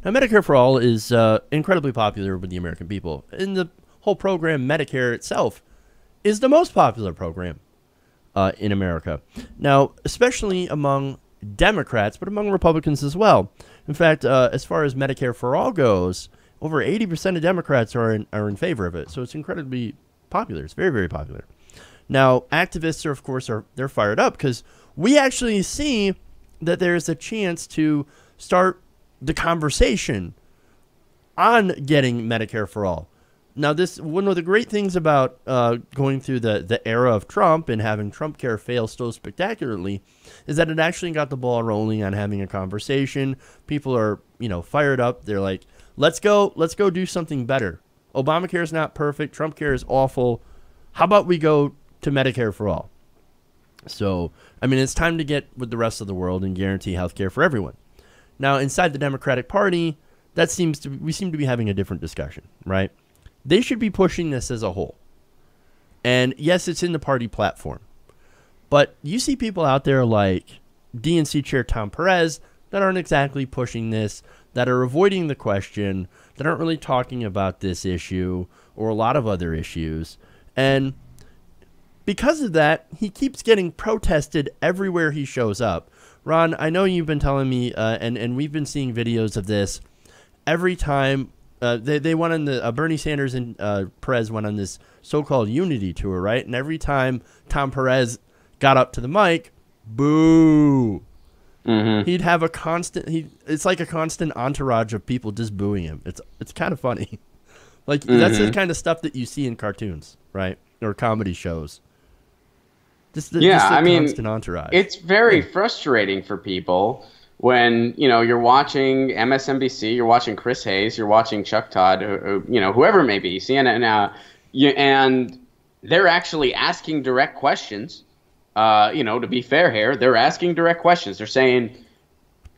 Now, Medicare for All is incredibly popular with the American people. And the whole program, Medicare itself, is the most popular program in America. Now, especially among Democrats, but among Republicans as well. In fact, as far as Medicare for All goes, over 80% of Democrats are in favor of it. So it's incredibly popular. It's very, very popular. Now, activists of course, they're fired up because we actually see that there's a chance to start the conversation on getting Medicare for All. Now, one of the great things about going through the era of Trump and having Trump Care fail so spectacularly is that it actually got the ball rolling on having a conversation. People are, fired up. They're like, let's go do something better. Obamacare is not perfect. Trump Care is awful. How about we go to Medicare for All? So, it's time to get with the rest of the world and guarantee health care for everyone. Now, inside the Democratic Party, we seem to be having a different discussion, right? They should be pushing this as a whole. And yes, it's in the party platform. But you see people out there like DNC Chair Tom Perez that aren't exactly pushing this, that are avoiding the question, that aren't really talking about this issue or a lot of other issues. And because of that, he keeps getting protested everywhere he shows up. Ron, I know you've been telling me, and we've been seeing videos of this every time. They went on the Bernie Sanders and Perez went on this so-called unity tour, right? And every time Tom Perez got up to the mic, boo. Mm-hmm. He'd have a constant. It's like a constant entourage of people just booing him. It's kind of funny. Like that's the kind of stuff that you see in cartoons, right, or comedy shows. Just constant entourage. It's very frustrating for people when, you're watching MSNBC, you're watching Chris Hayes, you're watching Chuck Todd, whoever it may be, CNN, and they're actually asking direct questions. To be fair here, they're asking direct questions. They're saying,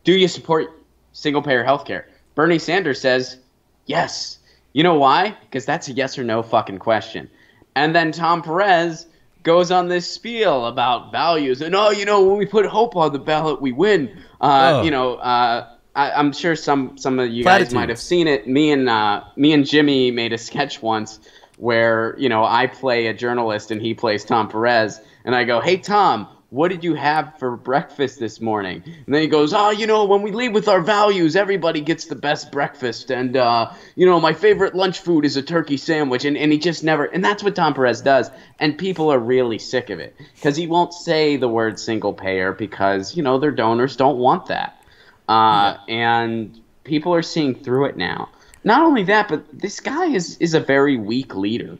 do you support single-payer healthcare? Bernie Sanders says, yes. You know why? Because that's a yes or no fucking question. And then Tom Perez goes on this spiel about values and when we put hope on the ballot we win. I'm sure some of you guys might have seen it. Me and Jimmy made a sketch once where I play a journalist and he plays Tom Perez, and I go, hey Tom, what did you have for breakfast this morning? And then he goes, when we lead with our values, everybody gets the best breakfast. And, my favorite lunch food is a turkey sandwich. And he just never – and that's what Tom Perez does. And people are really sick of it because he won't say the word single payer because, their donors don't want that. And people are seeing through it now. Not only that, but this guy is a very weak leader.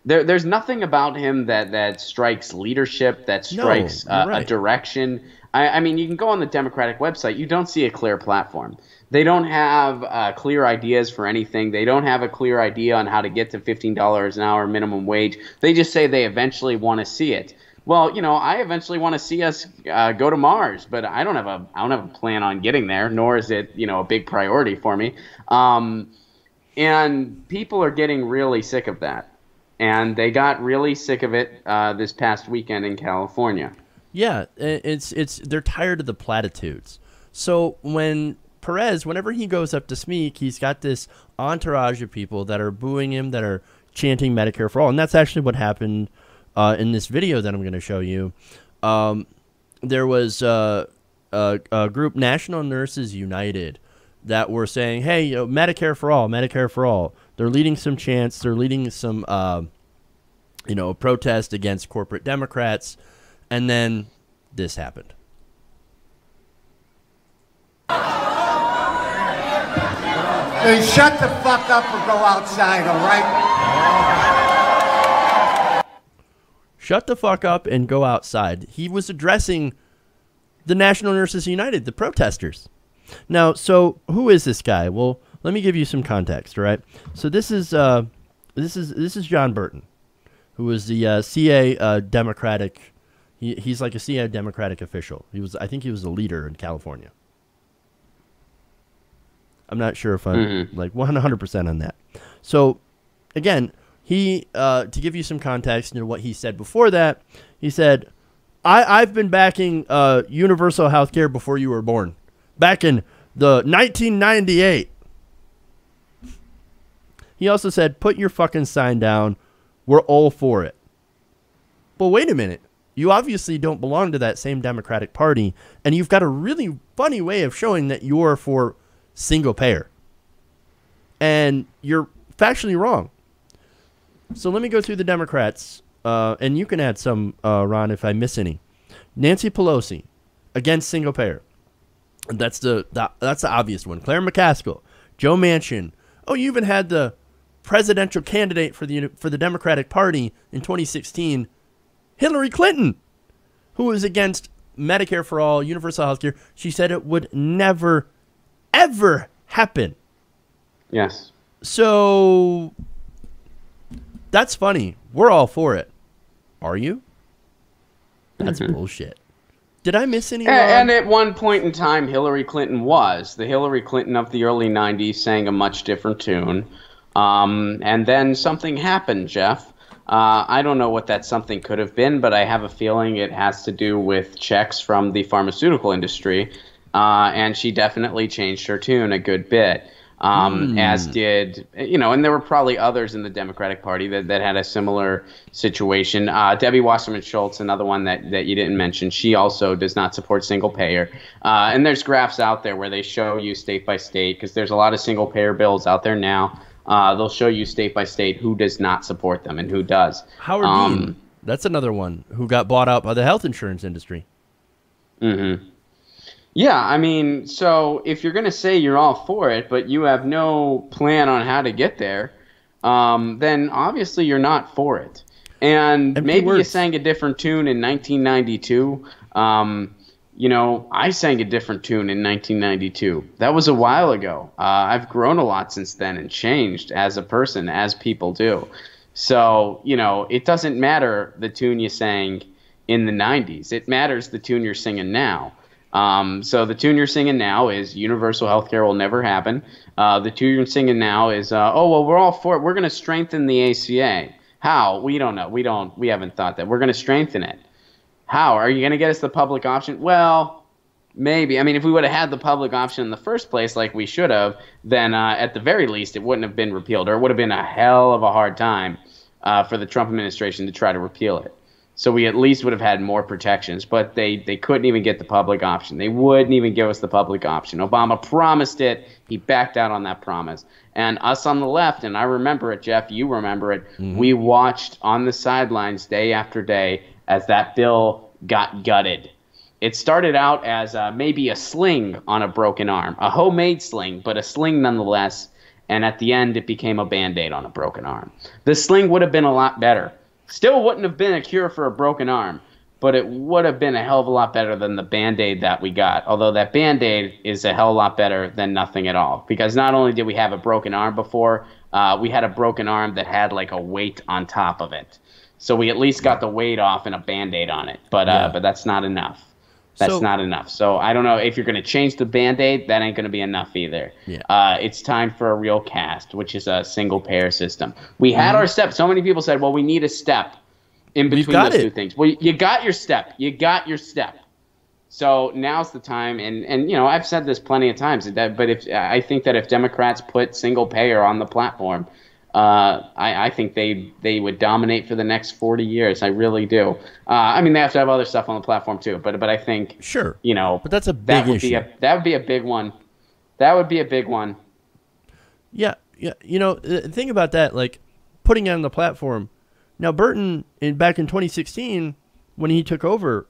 There's nothing about him that strikes leadership, that strikes a direction. You can go on the Democratic website. You don't see a clear platform. They don't have clear ideas for anything. They don't have a clear idea on how to get to $15 an hour minimum wage. They just say they eventually want to see it. Well, I eventually want to see us go to Mars, but I don't have a plan on getting there, nor is it a big priority for me. And people are getting really sick of that. And they got really sick of it this past weekend in California. Yeah, they're tired of the platitudes. So whenever he goes up to speak, he's got this entourage of people that are booing him, that are chanting Medicare for All. And that's actually what happened in this video that I'm going to show you. There was a group, National Nurses United, that were saying, hey, Medicare for All, Medicare for All. They're leading some chants. They're leading some, protest against corporate Democrats. And then this happened. Hey, shut the fuck up or go outside, all right? Shut the fuck up and go outside. He was addressing the National Nurses United, the protesters. Now, so who is this guy? Well, let me give you some context, all right? So this is John Burton, who is the CA Democratic. He's like a CA Democratic official. I think he was a leader in California. I'm not sure if I'm like 100% on that. So, again, to give you some context into what he said before that, he said, I've been backing universal health care before you were born. Back in the 1998. He also said, put your fucking sign down. We're all for it. But wait a minute. You obviously don't belong to that same Democratic Party, and you've got a really funny way of showing that you're for single payer. And you're factually wrong. So let me go through the Democrats, and you can add some, Ron, if I miss any. Nancy Pelosi, against single payer. That's the obvious one. Claire McCaskill, Joe Manchin. Oh, you even had the presidential candidate for the Democratic Party in 2016, Hillary Clinton, who was against Medicare for all, universal health care. She said it would never, ever happen. Yes. So that's funny. We're all for it. Are you? That's bullshit. Did I miss any? And at one point in time, Hillary Clinton was. The Hillary Clinton of the early 90s sang a much different tune. And then something happened, Jeff. I don't know what that something could have been, but I have a feeling it has to do with checks from the pharmaceutical industry. And she definitely changed her tune a good bit. As did, and there were probably others in the Democratic Party that had a similar situation. Debbie Wasserman Schultz, another one that you didn't mention, she also does not support single payer. And there's graphs out there where they show you state by state, because there's a lot of single payer bills out there now. They'll show you state by state who does not support them and who does. Howard Dean, that's another one who got bought out by the health insurance industry. Mm-hmm. Yeah, I mean, so if you're going to say you're all for it, but you have no plan on how to get there, then obviously you're not for it. And maybe you sang a different tune in 1992. I sang a different tune in 1992. That was a while ago. I've grown a lot since then and changed as a person, as people do. So, it doesn't matter the tune you sang in the 90s. It matters the tune you're singing now. So the tune you're singing now is universal health care will never happen. The tune you're singing now is, we're all for it. We're going to strengthen the ACA. How? We don't know. We haven't thought that. We're going to strengthen it. How? Are you going to get us the public option? Well, maybe. I mean, if we would have had the public option in the first place like we should have, then at the very least it wouldn't have been repealed, or it would have been a hell of a hard time for the Trump administration to try to repeal it. So we at least would have had more protections, but they couldn't even get the public option. They wouldn't even give us the public option. Obama promised it. He backed out on that promise. And us on the left, and I remember it, Jeff, you remember it, we watched on the sidelines day after day as that bill got gutted. It started out as maybe a sling on a broken arm, a homemade sling, but a sling nonetheless. And at the end, it became a Band-Aid on a broken arm. The sling would have been a lot better. Still wouldn't have been a cure for a broken arm, but it would have been a hell of a lot better than the Band-Aid that we got. Although that Band-Aid is a hell of a lot better than nothing at all. Because not only did we have a broken arm before, we had a broken arm that had like a weight on top of it. So we at least got the weight off and a Band-Aid on it. But that's not enough. That's not enough. So I don't know if you're going to change the Band-Aid, that ain't going to be enough either. Yeah. It's time for a real cast, which is a single-payer system. We had our step. So many people said, well, we need a step in between those two things. Well, you got your step. You got your step. So now's the time. And I've said this plenty of times, but I think that if Democrats put single-payer on the platform, I think they would dominate for the next 40 years. I really do. I mean, they have to have other stuff on the platform too. But I think sure. But that's a big issue. That would be a big one. That would be a big one. Yeah. The thing about that, like putting it on the platform. Now, Burton, back in 2016, when he took over,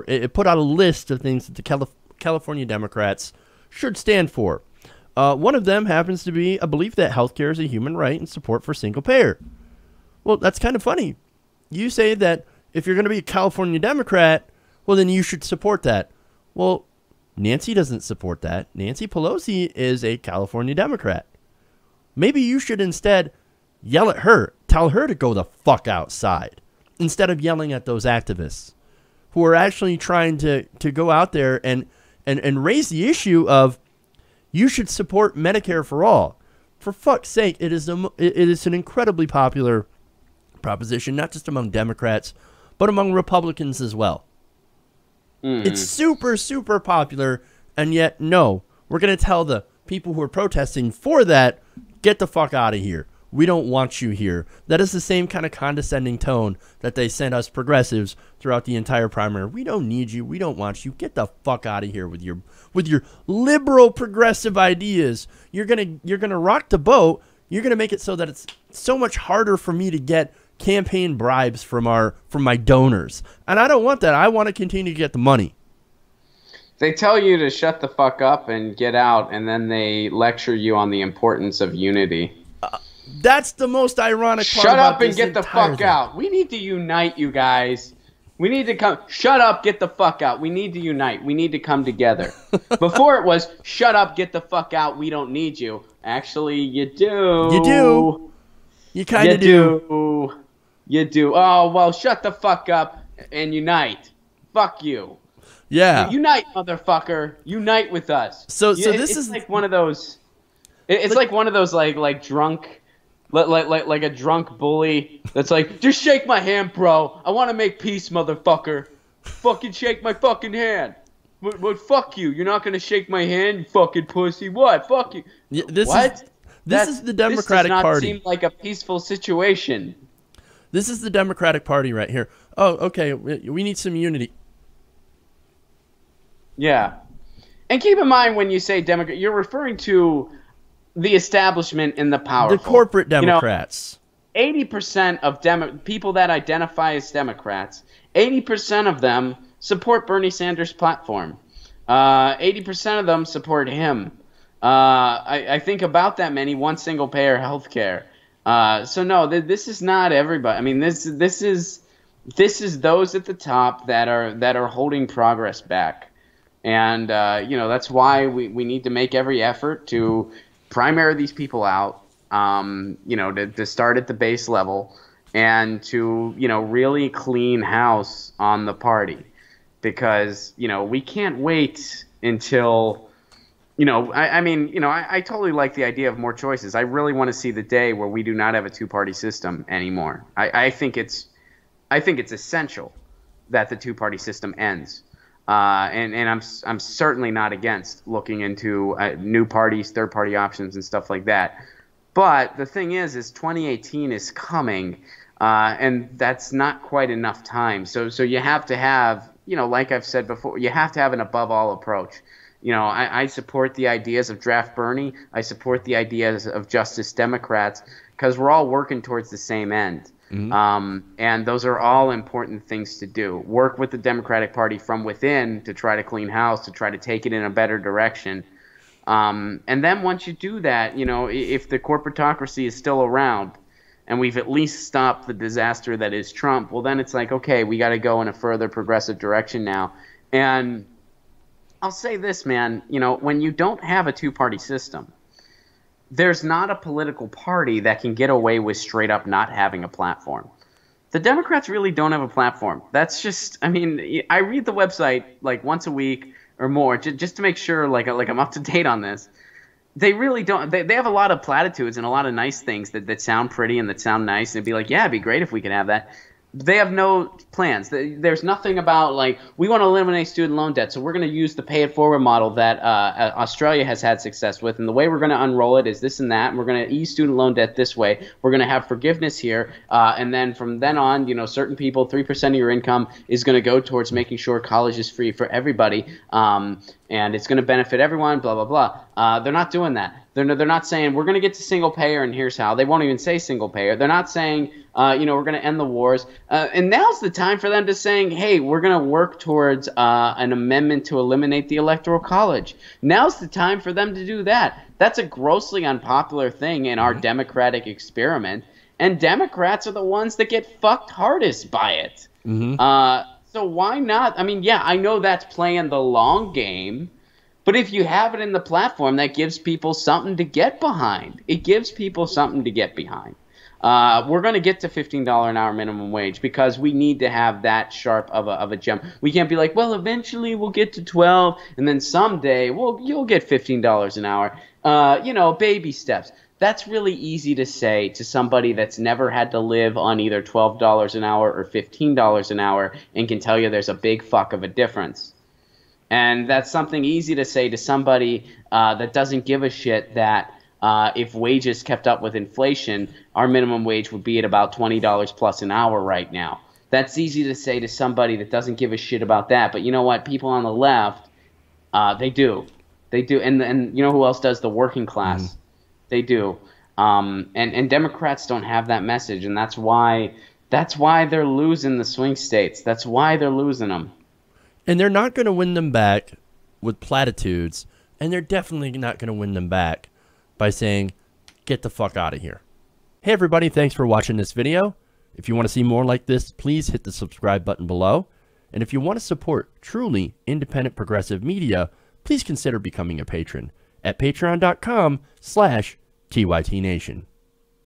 it put out a list of things that the California Democrats should stand for. One of them happens to be a belief that healthcare is a human right and support for single payer. Well, that's kind of funny. You say that if you're going to be a California Democrat, well, then you should support that. Well, Nancy doesn't support that. Nancy Pelosi is a California Democrat. Maybe you should instead yell at her, tell her to go the fuck outside, instead of yelling at those activists who are actually trying to go out there and raise the issue of, you should support Medicare for all. For fuck's sake, it is an incredibly popular proposition, not just among Democrats, but among Republicans as well. It's super, super popular, and yet, no, we're going to tell the people who are protesting for that get the fuck out of here. We don't want you here. That is the same kind of condescending tone that they sent us progressives throughout the entire primary. We don't need you. We don't want you. Get the fuck out of here with your liberal progressive ideas. You're gonna rock the boat. You're gonna make it so that it's so much harder for me to get campaign bribes from my donors. And I don't want that. I want to continue to get the money. They tell you to shut the fuck up and get out, and then they lecture you on the importance of unity. That's the most ironic part. Shut up and get the fuck out. We need to unite, you guys. We need to come. Shut up, get the fuck out. We need to unite. We need to come together. Before it was, shut up, get the fuck out. We don't need you. Actually, you do. You do. You kind of do. You do. Oh, well, shut the fuck up and unite. Fuck you. Yeah. Unite, motherfucker. Unite with us. So this is like one of those. It's like one of those like drunk. Like a drunk bully that's like, just shake my hand, bro. I want to make peace, motherfucker. Fucking shake my fucking hand. What? Fuck you. You're not going to shake my hand, you fucking pussy. What? Fuck you. Yeah, this is the Democratic Party. This does not seem like a peaceful situation. This is the Democratic Party right here. Oh, okay. We need some unity. Yeah. And keep in mind when you say Democrat, you're referring to the establishment and the powerful. The corporate Democrats. 80% of people that identify as Democrats, 80% of them support Bernie Sanders' platform. 80% of them support him. I think about that many want single-payer health care. So no, this is not everybody. I mean, this is those at the top that are holding progress back. And that's why we need to make every effort to primary these people out, to start at the base level and to, really clean house on the party, because, we can't wait until, I totally like the idea of more choices. I really want to see the day where we do not have a two-party system anymore. I think it's essential that the two-party system ends. And I'm certainly not against looking into new parties, third-party options, and stuff like that. But the thing is 2018 is coming, and that's not quite enough time. So you have to have, like I've said before, you have to have an above-all approach. I support the ideas of Draft Bernie. I support the ideas of Justice Democrats, because we're all working towards the same end. Mm-hmm. And those are all important things to do. Work with the Democratic Party from within to try to clean house, to try to take it in a better direction. And then once you do that, if the corporatocracy is still around and we've at least stopped the disaster that is Trump, well, then it's like, okay, we got to go in a further progressive direction now. And I'll say this, man, when you don't have a two-party system, there's not a political party that can get away with straight up not having a platform. The Democrats really don't have a platform. That's just, I read the website like once a week or more just to make sure like I'm up to date on this. They really don't. They have a lot of platitudes and a lot of nice things that sound pretty and that sound nice. And it'd be like, yeah, it'd be great if we could have that. They have no plans. There's nothing about like, we want to eliminate student loan debt, so we're going to use the pay it forward model that Australia has had success with, and the way we're going to unroll it is this and that, and we're going to ease student loan debt this way. We're going to have forgiveness here, and then from then on, certain people, 3% of your income is going to go towards making sure college is free for everybody, and it's going to benefit everyone, blah, blah, blah. They're not doing that. They're not saying we're going to get to single payer and here's how. They won't even say single payer. They're not saying, we're going to end the wars. And now's the time for them to saying, hey, we're going to work towards an amendment to eliminate the Electoral College. Now's the time for them to do that. That's a grossly unpopular thing in our democratic experiment. And Democrats are the ones that get fucked hardest by it. Mm-hmm. So why not? I know that's playing the long game. But if you have it in the platform, that gives people something to get behind. It gives people something to get behind. We're going to get to $15 an hour minimum wage because we need to have that sharp of a jump. We can't be like, well, eventually we'll get to 12, and then someday, you'll get $15 an hour. Baby steps. That's really easy to say to somebody that's never had to live on either $12 an hour or $15 an hour and can tell you there's a big fuck of a difference. And that's something easy to say to somebody that doesn't give a shit that if wages kept up with inflation, our minimum wage would be at about $20 plus an hour right now. That's easy to say to somebody that doesn't give a shit about that. But you know what? People on the left, they do. They do. And you know who else does? The working class. They do. And Democrats don't have that message. And that's why they're losing the swing states. That's why they're losing them. And they're not going to win them back with platitudes. And they're definitely not going to win them back by saying, get the fuck out of here. Hey, everybody. Thanks for watching this video. If you want to see more like this, please hit the subscribe button below. And if you want to support truly independent progressive media, please consider becoming a patron at patreon.com/TYTNation.